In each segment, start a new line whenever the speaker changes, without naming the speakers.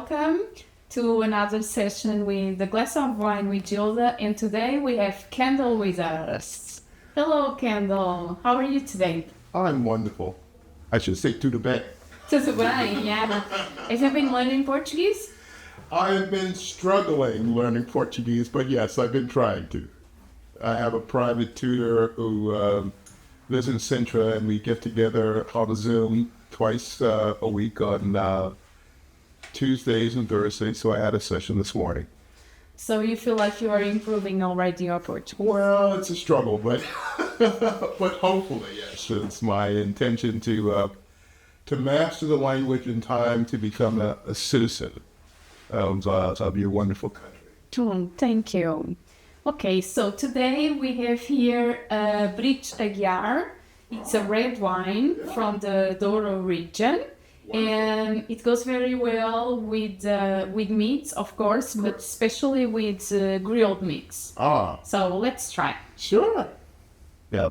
welcome to another session with the Glass of Wine with Gilda. And today we have Kendall with us. Hello, Kendall. How are you today?
I'm wonderful. I should say tudo bem.
Tudo bem, yeah. Have you been learning Portuguese?
I have been struggling learning Portuguese, but yes, I've been trying to. I have a private tutor who lives in Sintra, and we get together on Zoom twice a week on Tuesdays and Thursdays, so I had a session this morning.
So you feel like you are improving already your Portuguese?
Well, it's a struggle, but but hopefully, yes. It's my intention to master the language in time to become a citizen of your wonderful country.
Thank you. Okay, so today we have here Brich Aguiar. It's a red wine from the Douro region. And it goes very well with meats, of course, but especially with grilled meats. So let's try.
Sure. Yeah.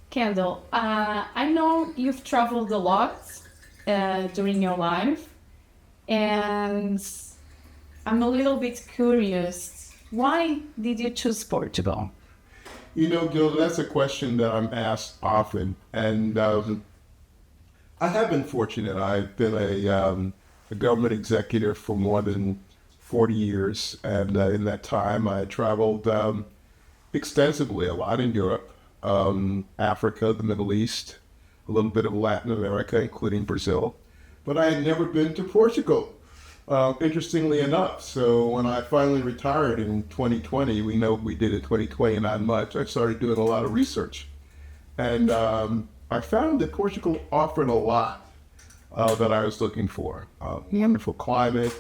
Kendall, I know you've traveled a lot during your life, and I'm a little bit curious. Why did you choose Portugal?
You know, Gilda, that's a question that I'm asked often, and I have been fortunate. I've been a government executive for more than 40 years, and in that time I traveled extensively, a lot in Europe, Africa, the Middle East, a little bit of Latin America, including Brazil, but I had never been to Portugal, interestingly enough. So when I finally retired in 2020, we know we did in 2020, not much, I started doing a lot of research. And I found that Portugal offered a lot that I was looking for. Wonderful climate,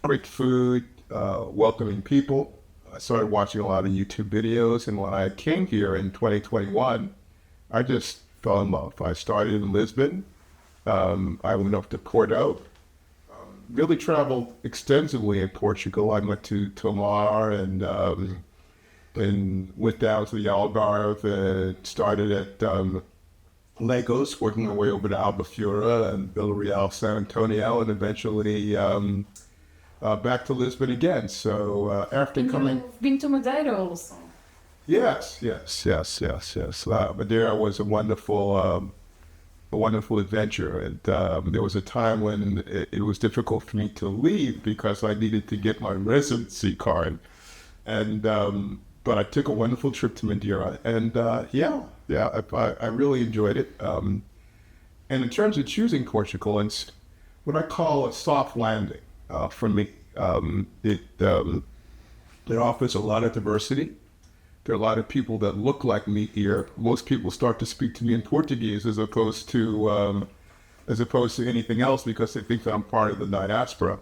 great food, welcoming people. I started watching a lot of YouTube videos, and when I came here in 2021, I just fell in love. I started in Lisbon. I went up to Porto. Really traveled extensively in Portugal. I went to Tomar and went down to the Algarve and started at Lagos, working my way over to Albufeira and Vila Real, San Antonio, and eventually back to Lisbon again. So after coming...
You've been to Madeira also?
Yes. Madeira was a wonderful adventure, and there was a time when it was difficult for me to leave because I needed to get my residency card, and but I took a wonderful trip to Madeira, and I really enjoyed it. And in terms of choosing Portugal, it's what I call a soft landing for me. It offers a lot of diversity. There are a lot of people that look like me here. Most people start to speak to me in Portuguese as opposed to anything else because they think that I'm part of the diaspora.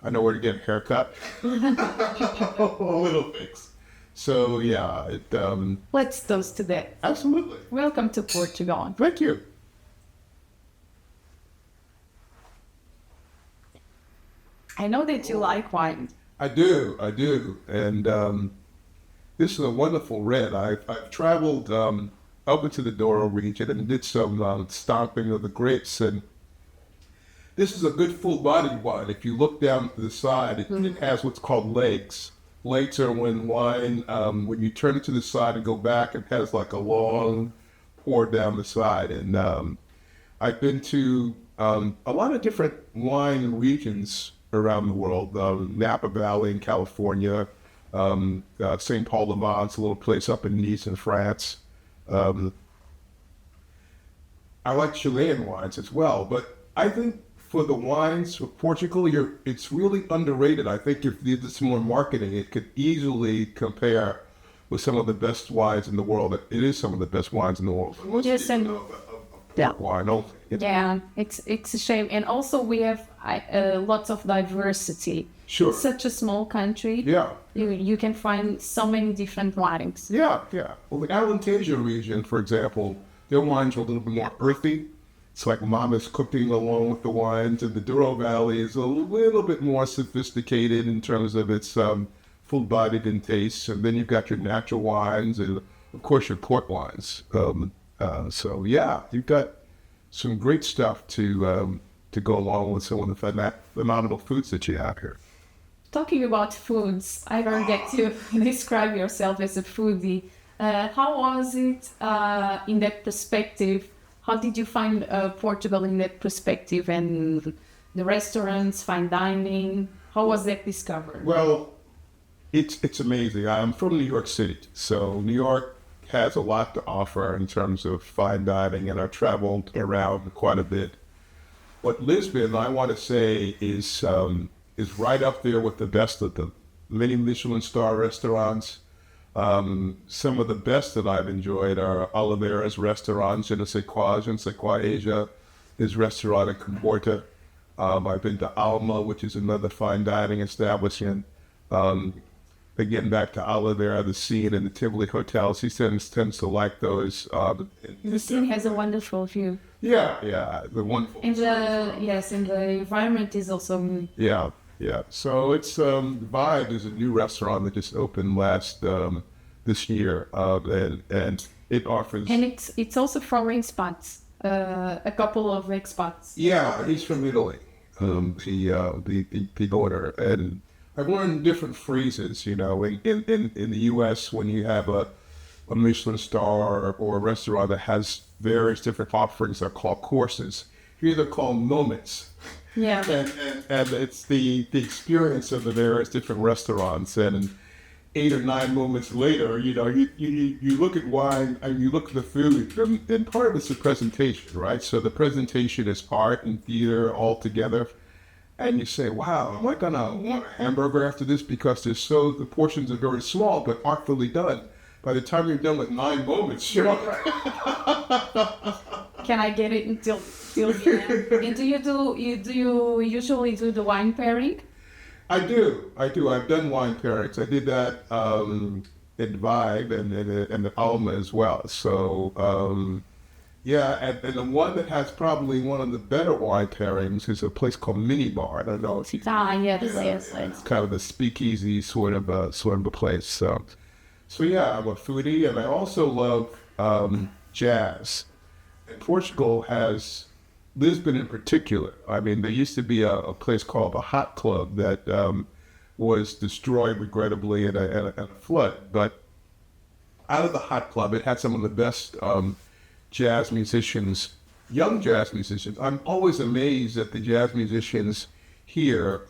I know where to get a haircut, a little fix. So yeah,
let's toast to that.
Absolutely.
Welcome to Portugal.
Thank you.
I know that you like wine.
I do, and this is a wonderful red. I've traveled up into the Douro region and did some stomping of the grapes, and this is a good full-bodied wine. If you look down to the side, it has what's called legs. Legs are when wine, when you turn it to the side and go back, it has like a long pour down the side. And I've been to a lot of different wine regions around the world. Napa Valley in California, St. Paul de Vence, a little place up in Nice in France. I like Chilean wines as well, but I think for the wines of Portugal, it's really underrated. I think if you did some more marketing, it could easily compare with some of the best wines in the world. It is some of the best wines in the world.
Yes, and
wine.
Yeah, it's a shame. And also we have lots of diversity.
Sure.
It's such a small country.
Yeah.
You can find so many different wines.
Yeah. Well, the Alentejo region, for example, their wines are a little bit more earthy. It's like mama's cooking along with the wines, and the Douro Valley is a little bit more sophisticated in terms of its full-bodied in taste. And then you've got your natural wines and, of course, your port wines. So yeah, you've got some great stuff to to go along with some of the phenomenal foods that you have here.
Talking about foods, I don't get to describe yourself as a foodie. How was it in that perspective? How did you find Portugal in that perspective, and the restaurants, fine dining? How was that discovered?
Well, it's amazing. I'm from New York City, so New York has a lot to offer in terms of fine dining, and I've traveled around quite a bit. What Lisbon, I want to say, is right up there with the best of them. Many Michelin star restaurants. Some of the best that I've enjoyed are Oliveira's restaurants, Je ne sais quoi Asia, his restaurant in Comporta. I've been to Alma, which is another fine dining establishment. Again, back to Oliveira, the scene in the Tivoli hotels, he tends to like those.
The scene has a wonderful view.
Yeah, the wonderful.
And the environment is also.
Yeah. So it's Vibe is a new restaurant that just opened this year, and it offers.
And it's also from expats, a couple of expats.
Yeah, he's from Italy. The owner, and I've learned different phrases. In the U.S. when you have a Michelin star or a restaurant that has various different offerings, they're called courses. Here they're called moments.
Yeah.
And it's the experience of the various different restaurants, and 8 or 9 moments later, you look at wine and you look at the food, and part of it's the presentation, right? So the presentation is art and theater all together, and you say, wow, am I gonna want a hamburger after this, because the portions are very small but artfully done. By the time you're done with 9 moments, you're
Can I get it until and do you usually do the wine pairing?
I do. I've done wine pairings. I did that at Vibe and at Alma as well. So, and the one that has probably one of the better wine pairings is a place called Mini Bar. I don't know if you.
Yes.
It's kind of a speakeasy sort of a place. So I'm a foodie, and I also love jazz. And Portugal has, Lisbon in particular. I mean, there used to be a place called the Hot Club that was destroyed, regrettably, in a flood. But out of the Hot Club, it had some of the best jazz musicians, young jazz musicians. I'm always amazed that the jazz musicians here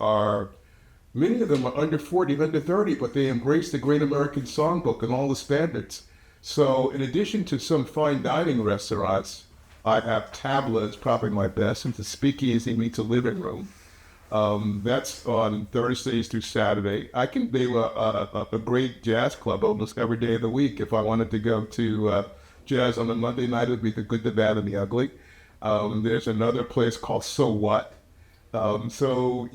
many of them are under 40, under 30, but they embrace the Great American Songbook and all the standards. So in addition to some fine dining restaurants, I have Tabla is probably my best. It's a speakeasy meets a living room. That's on Thursdays through Saturday. I can do a great jazz club almost every day of the week. If I wanted to go to jazz on a Monday night, it would be the Good, the Bad, and the Ugly. There's another place called So What.
You feel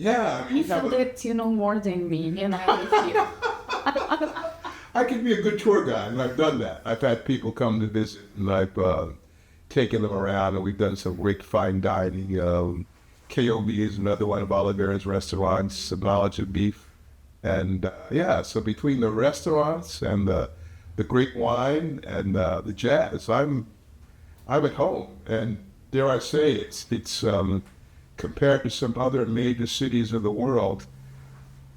that you know more than me, and I with you.
I can be a good tour guide, and I've done that. I've had people come to visit, and I've taken them around, and we've done some great fine dining. KOB is another one of Oliveira's restaurants, some knowledge of beef. And so between the restaurants and the great wine and the jazz, I'm at home. And dare I say, it's compared to some other major cities of the world,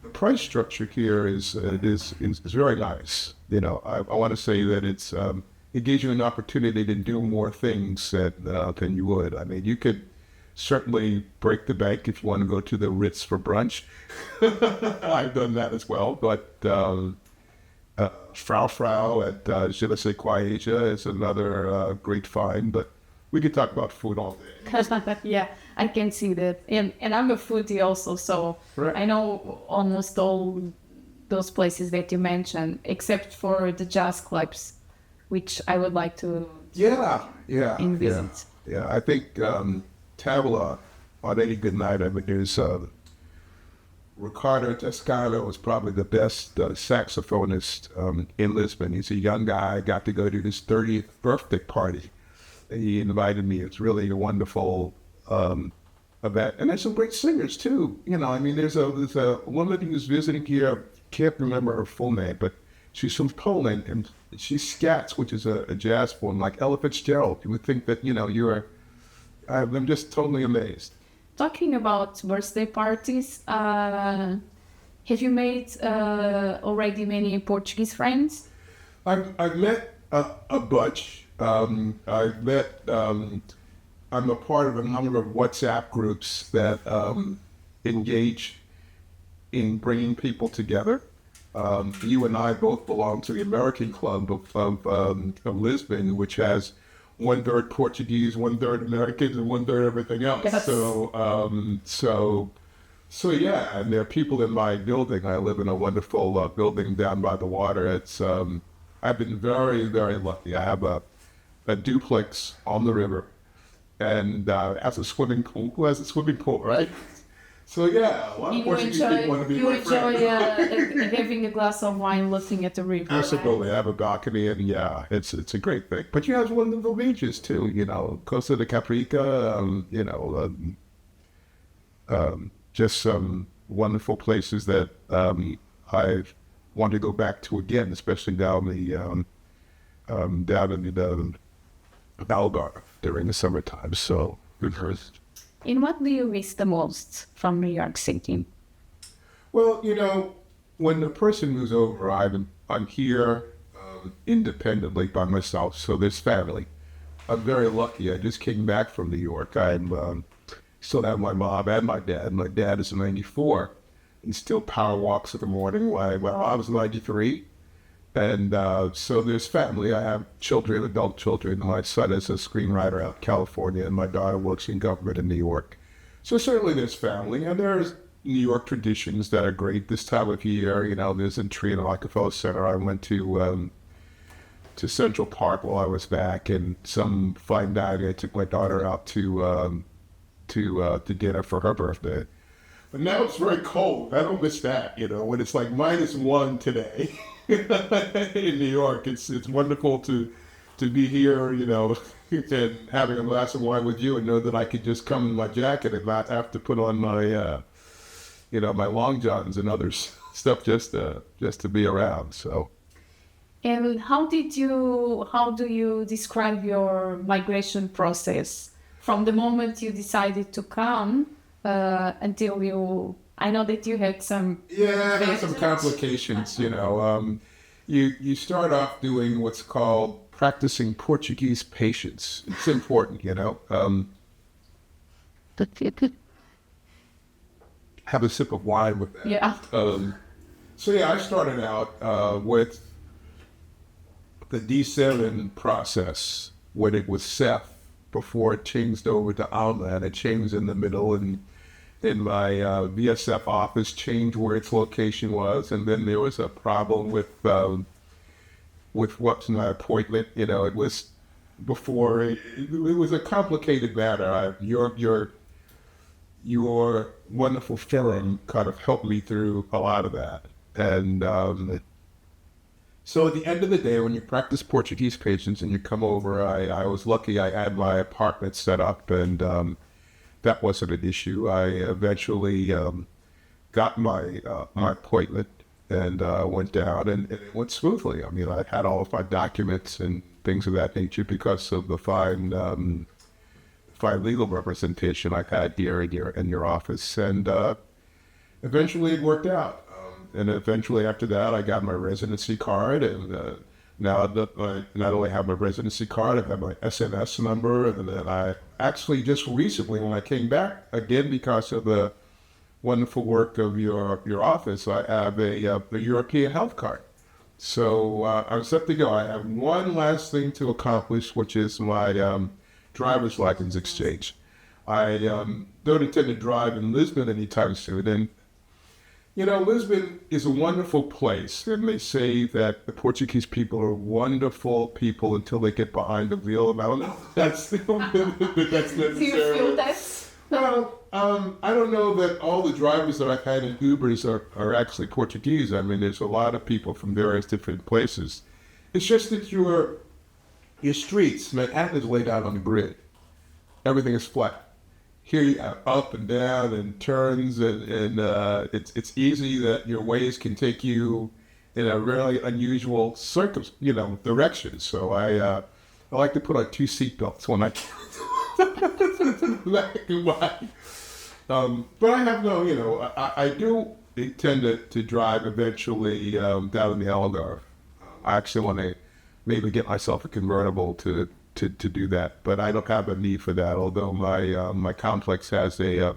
the price structure here is very nice. I want to say that it gives you an opportunity to do more things than you would. I mean, you could certainly break the bank if you want to go to the Ritz for brunch. I've done that as well. But Frau at Je ne sais quoi Asia is another great find. But we could talk about food all day.
Yeah, I can see that. And I'm a foodie also, so right. I know almost all those places that you mentioned, except for the jazz clubs, which I would like to visit.
Yeah, I think Tabla, on any good night, I mean, there's Ricardo Toscano was probably the best saxophonist in Lisbon. He's a young guy. I got to go to his 30th birthday party. He invited me. It's really a wonderful event. And there's some great singers, too. I mean, there's a woman who's visiting here. I can't remember her full name, but she's from Poland, and she scats, which is a jazz form, like Ella Fitzgerald. You would think that, I'm just totally amazed.
talking about birthday parties, have you made already many Portuguese friends?
I've met a bunch. I've met. I'm a part of a number of WhatsApp groups that engage in bringing people together. You and I both belong to the American Club of Lisbon, which has 1/3 Portuguese, 1/3 Americans, and 1/3 everything else.
Yes.
So yeah, and there are people in my building. I live in a wonderful building down by the water. I've been very, very lucky. I have a duplex on the river, and has a swimming pool. Who has a swimming pool, right? So yeah, a lot of Portuguese people want to be my friend.
Having a glass of wine looking at the river.
Absolutely, I have a balcony, and yeah, it's a great thing. But you have wonderful beaches too. Costa de Caprica. Just some wonderful places that I want to go back to again, especially down in the Algarve during the summertime. So good first.
And what do you miss the most from New York City?
Well, when a person moves over, I'm here independently by myself, so there's family. I'm very lucky. I just came back from New York. I'm still have my mom and my dad. My dad is 94. He still power walks in the morning. Well, I was 93. And so there's family. I have children, adult children. My son is a screenwriter out in California, and my daughter works in government in New York. So certainly there's family, and there's New York traditions that are great this time of year. There's a tree in the Rockefeller Center. I went to Central Park while I was back, and some fine dining. I took my daughter out to dinner for her birthday. But now it's very cold. I don't miss that, when it's like -1 today in New York. It's wonderful to be here, and having a glass of wine with you and know that I could just come in my jacket and not have to put on my, my long johns and other stuff just to be around. So.
And how do you describe your migration process from the moment you decided to come until I know that you had some...
Yeah, there's some complications, You start off doing what's called practicing Portuguese patience. It's important, Have a sip of wine with that.
Yeah.
I started out with the D7 process when it was Seth, before it changed over to Alma, and it changed in the middle, and in my VSF office changed where its location was, and then there was a problem with what's my appointment. It was before it was a complicated matter. Your wonderful filling kind of helped me through a lot of that, and so at the end of the day, when you practice Portuguese patience and you come over, I was lucky. I had my apartment set up, and that wasn't an issue. I eventually got my appointment and went down, and it went smoothly. I mean, I had all of my documents and things of that nature because of the fine legal representation I've had here in your office, and eventually it worked out. And eventually after that, I got my residency card, and now I not only have my residency card, I have my SNS number, and then I actually just recently, when I came back, again because of the wonderful work of your office, I have a European health card. So I'm set to go. I have one last thing to accomplish, which is my driver's license exchange. I don't intend to drive in Lisbon anytime soon, and Lisbon is a wonderful place, and they say that the Portuguese people are wonderful people until they get behind the wheel. I don't know if that's necessary.
Do you feel that?
Well, I don't know that all the drivers that I've had in Ubers are actually Portuguese. I mean, there's a lot of people from various different places. It's just that your streets, Manhattan is laid out on the grid. Everything is flat. Here you have up and down and turns, and it's easy that your ways can take you in a really unusual direction. So I like to put on 2 seatbelts when I black and white. But I have no, I do intend to drive eventually down in the Algarve. I actually want to maybe get myself a convertible to do that, but I don't have a need for that. Although my complex has a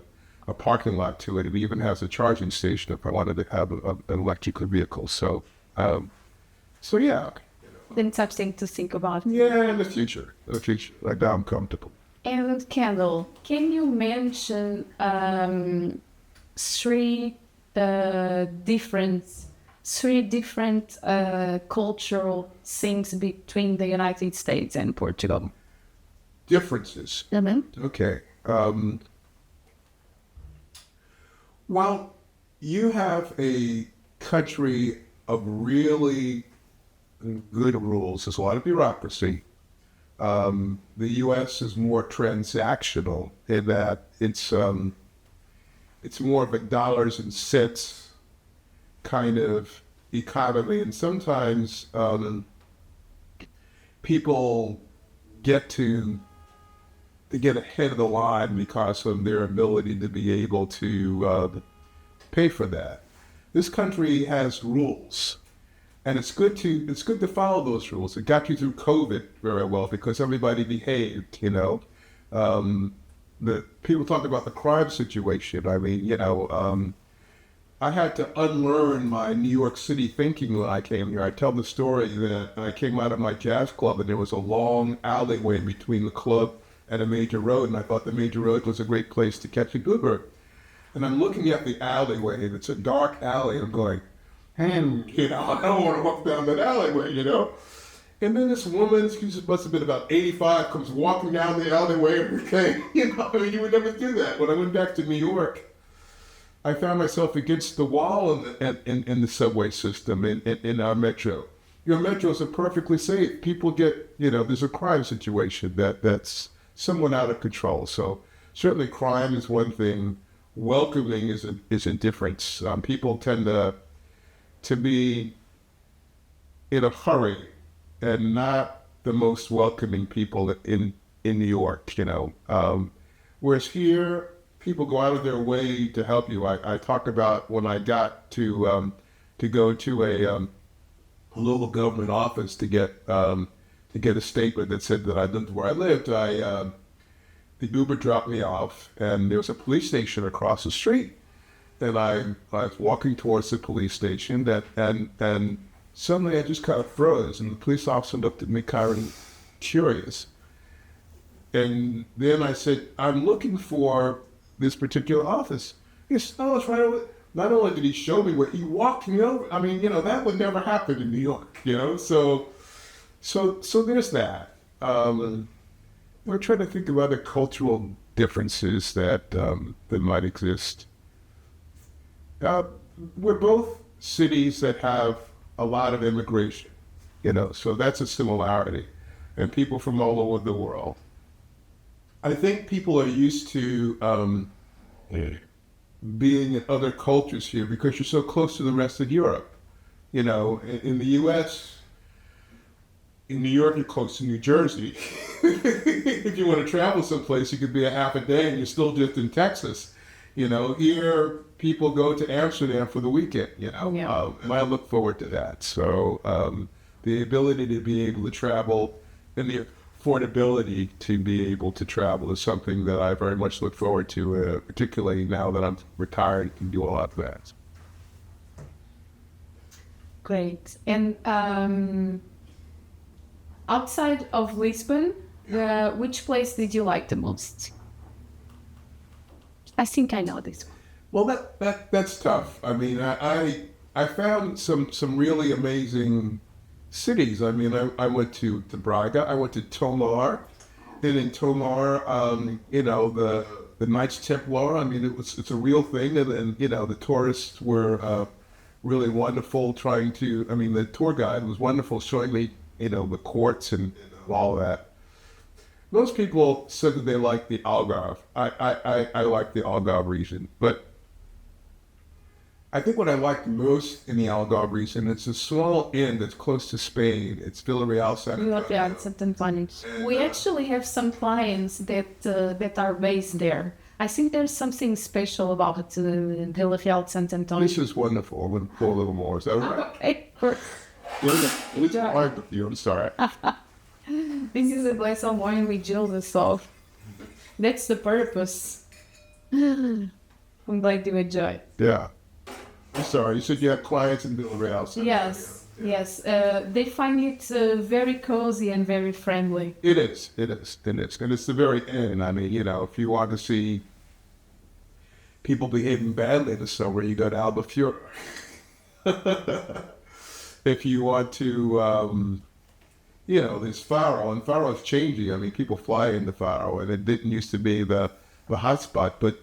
parking lot to it, it even has a charging station if I wanted to have an electric vehicle. So yeah.
Then something to think about.
Yeah, in the future. Like now I'm comfortable.
And Kendall, can you mention three different cultural things between the United States and Portugal?
Differences.
Mm-hmm.
Okay. Well, you have a country of really good rules. There's a lot of bureaucracy. The U.S. is more transactional in that it's more of a dollars and cents kind of economy, and sometimes people get ahead of the line because of their ability to be able to pay for that. This country has rules. And it's good to follow those rules. It got you through COVID very well because everybody behaved, The people talk about the crime situation. I mean, I had to unlearn my New York City thinking when I came here. I tell the story that I came out of my jazz club and there was a long alleyway between the club and a major road, and I thought the major road was a great place to catch a Uber. And I'm looking at the alleyway, and it's a dark alley, and I'm going, and, I don't want to walk down that alleyway, And then this woman, she must have been about 85, comes walking down the alleyway every day. You would never do that. When I went back to New York, I found myself against the wall in the subway system, in our metro. Your metros are perfectly safe. People get, there's a crime situation that's somewhat out of control. So certainly crime is one thing. Welcoming is a difference. People tend to be in a hurry and not the most welcoming people in New York, Whereas here, people go out of their way to help you. I talk about when I got to go to a local government office to get a statement that said that I lived where I lived. The Uber dropped me off, and there was a police station across the street. And I was walking towards the police station, and suddenly I just kind of froze, and the police officer looked at me kind of curious. And then I said, I'm looking for this particular office. He said, oh, it's right over. Not only did he show me where, he walked me over. I mean, that would never happen in New York, So there's that. We're trying to think of other cultural differences that might exist. We're both cities that have a lot of immigration, so that's a similarity, and people from all over the world. I think people are used to being in other cultures here because you're so close to the rest of Europe. In the U.S., in New York, you're close to New Jersey. If you want to travel someplace, you could be a half a day and you're still just in Texas. Here people go to Amsterdam for the weekend,
Yeah.
and I look forward to that. So the ability to be able to travel and the affordability to be able to travel is something that I very much look forward to, particularly now that I'm retired and can do a lot of that.
Great. And outside of Lisbon, which place did you like the most? I think I know this one.
Well, that's tough. I mean, I found some really amazing cities. I mean, I went to Braga. I went to Tomar. And in Tomar, the Knights Templar. I mean, it's a real thing. And the tourists were really wonderful. The tour guide was wonderful, showing me the courts and all that. Most people said that they like the Algarve. I like the Algarve region, but I think what I liked most in the Algarve region, it's a small inn that's close to Spain. It's Villarreal Center.
We actually have some clients that are based there. I think there's something special about the Real Sant Antonio.
This is wonderful. I'm going to pour a little more. Is that all right?
Okay, first.
It's hard with you. I'm sorry.
This is a glass of wine with Gilda, so that's the purpose. I'm glad you enjoy.
Yeah. I'm sorry. You said you have clients in Villarreal.
Yes, yes. They find it very cozy and very friendly.
It is. It is. It is. And it's the very end. I mean, you know, if you want to see people behaving badly in the summer, you go to Albufeira. If you want to, you know, there's Faro, and Faro's changing. I mean, people fly into Faro, and it didn't used to be the hot spot, but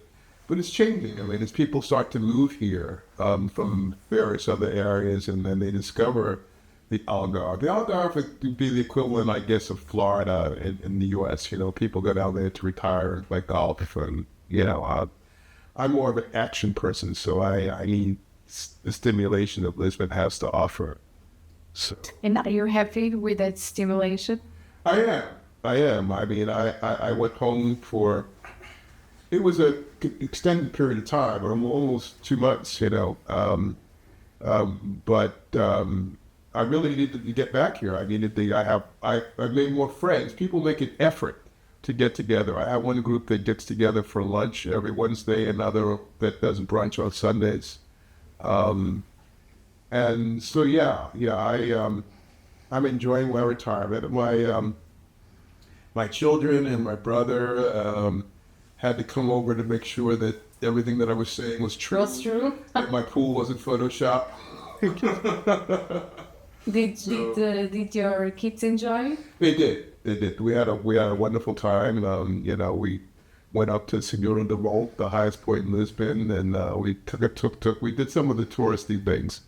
it's changing. I mean, as people start to move here from various other areas, and then they discover the Algarve. The Algarve would be the equivalent, I guess, of Florida in the U.S. You know, people go down there to retire and play golf, and, you know, I'm more of an action person, so I need the stimulation that Lisbon has to offer. So.
And are you happy with that stimulation?
I am. I mean, I went home for, it was an extended period of time, almost 2 months, you know. But I really needed to get back here. I needed to, I made more friends. People make an effort to get together. I have one group that gets together for lunch every Wednesday, another that does brunch on Sundays. And so, I'm enjoying my retirement. My children and my brother had to come over to make sure that everything that I was saying was true.
Was true.
That my pool wasn't Photoshopped.
Did your kids enjoy?
They did. We had a wonderful time. You know, we went up to Senhora de Monte, the highest point in Lisbon, and we we did some of the touristy things.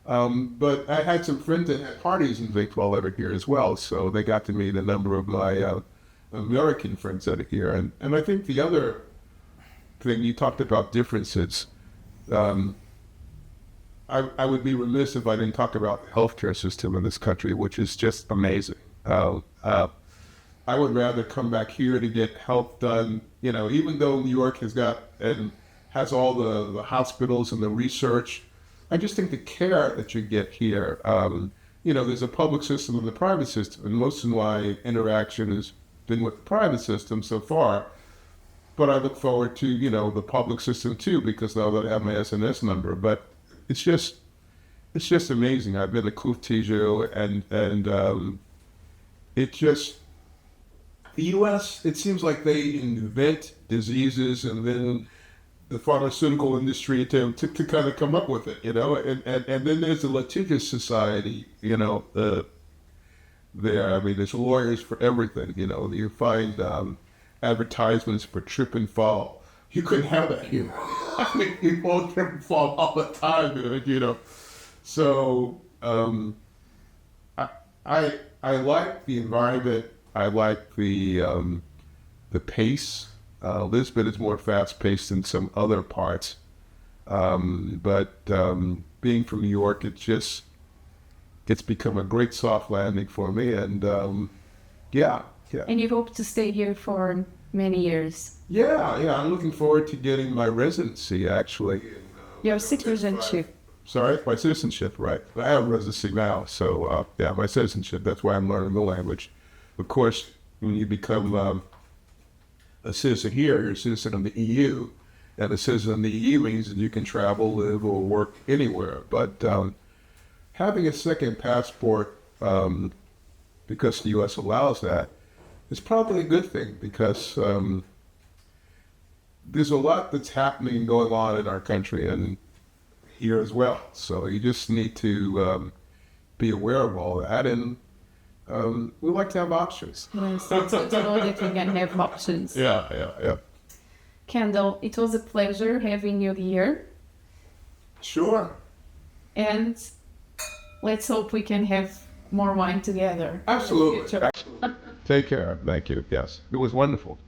But I had some friends that had parties in Vic while they were here as well, so they got to meet a number of my American friends that are here. And I think the other thing, you talked about differences. I would be remiss if I didn't talk about the healthcare system in this country, which is just amazing. I would rather come back here to get health done, you know, even though New York has all the hospitals and the research. I just think the care that you get here, you know, there's a public system and a private system, and most of my interaction has been with the private system so far. But I look forward to, you know, the public system too, because now that I have my SNS number. But it's just amazing. I've been to Courtijo, and it just, the U.S., it seems like they invent diseases and then the pharmaceutical industry to kind of come up with it, you know, and then there's the litigious society, you know, there. I mean, there's lawyers for everything, you know. You find advertisements for trip and fall. You couldn't have that here. I mean, people trip and fall all the time, you know. So I like the environment. I like the pace. Lisbon is more fast-paced than some other parts, but being from New York, it's become a great soft landing for me, and yeah.
And you hope to stay here for many years?
Yeah, I'm looking forward to getting my residency, actually.
Your citizenship.
Sorry, my citizenship, right. I have residency now, so my citizenship, that's why I'm learning the language. Of course, when you become a citizen here, you're a citizen of the EU, and a citizen of the EU means that you can travel, live, or work anywhere. But having a second passport, because the U.S. allows that, is probably a good thing, because there's a lot that's happening, going on in our country and here as well. So you just need to be aware of all that, and we like to have options.
Yes, it's all that we can have options.
Yeah.
Kendall, it was a pleasure having you here.
Sure.
And let's hope we can have more wine together.
Absolutely. Take care. Thank you. Yes. It was wonderful.